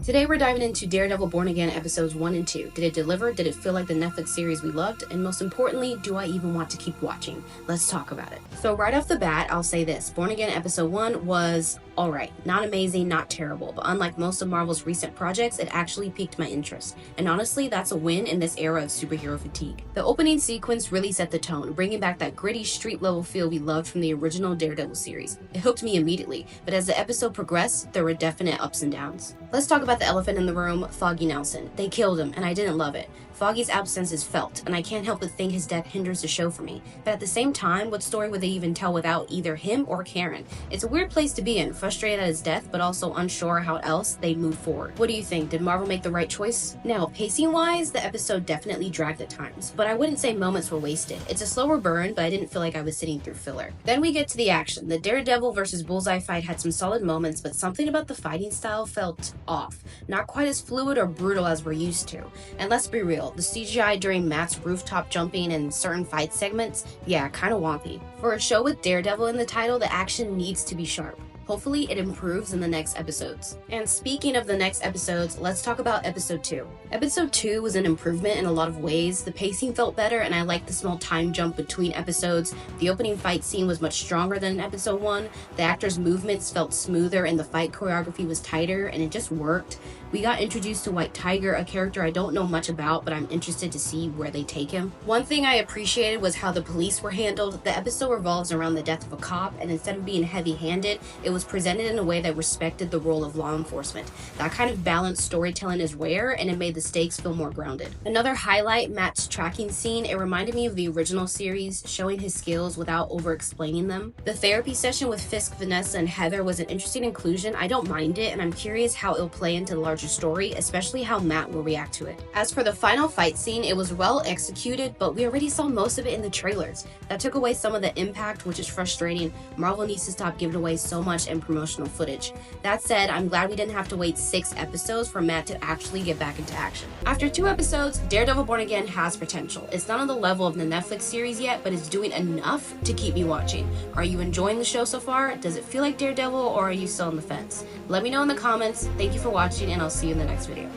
Today we're diving into Daredevil Born Again episodes 1 and 2. Did it deliver? Did it feel like the Netflix series we loved? And most importantly, do I even want to keep watching? Let's talk about it. So right off the bat, I'll say this. Born Again episode 1 was alright. Not amazing, not terrible, but unlike most of Marvel's recent projects, it actually piqued my interest. And honestly, that's a win in this era of superhero fatigue. The opening sequence really set the tone, bringing back that gritty street-level feel we loved from the original Daredevil series. It hooked me immediately, but as the episode progressed, there were definite ups and downs. Let's talk about the elephant in the room, Foggy Nelson. They killed him, and I didn't love it. Foggy's absence is felt, and I can't help but think his death hinders the show for me. But at the same time, what story would they even tell without either him or Karen? It's a weird place to be in, frustrated at his death, but also unsure how else they'd move forward. What do you think? Did Marvel make the right choice? Now, pacing-wise, the episode definitely dragged at times, but I wouldn't say moments were wasted. It's a slower burn, but I didn't feel like I was sitting through filler. Then we get to the action. The Daredevil versus Bullseye fight had some solid moments, but something about the fighting style felt off. Not quite as fluid or brutal as we're used to. And let's be real, the CGI during Matt's rooftop jumping and certain fight segments, yeah, kinda wonky. For a show with Daredevil in the title, the action needs to be sharp. Hopefully it improves in the next episodes. And speaking of the next episodes, let's talk about episode 2. Episode 2 was an improvement in a lot of ways. The pacing felt better and I liked the small time jump between episodes. The opening fight scene was much stronger than in episode 1. The actors' movements felt smoother and the fight choreography was tighter and it just worked. We got introduced to White Tiger, a character I don't know much about, but I'm interested to see where they take him. One thing I appreciated was how the police were handled. The episode revolves around the death of a cop, and instead of being heavy-handed, it was presented in a way that respected the role of law enforcement. That kind of balanced storytelling is rare, and it made the stakes feel more grounded. Another highlight, Matt's tracking scene. It reminded me of the original series, showing his skills without over-explaining them. The therapy session with Fisk, Vanessa, and Heather was an interesting inclusion. I don't mind it, and I'm curious how it'll play into the larger story, especially how Matt will react to it. As for the final fight scene, it was well executed, but we already saw most of it in the trailers. That took away some of the impact, which is frustrating. Marvel needs to stop giving away so much in promotional footage. That said, I'm glad we didn't have to wait 6 episodes for Matt to actually get back into action. After 2 episodes, Daredevil Born Again has potential. It's not on the level of the Netflix series yet, but it's doing enough to keep me watching. Are you enjoying the show so far? Does it feel like Daredevil, or are you still on the fence? Let me know in the comments. Thank you for watching, and I'll see you in the next video.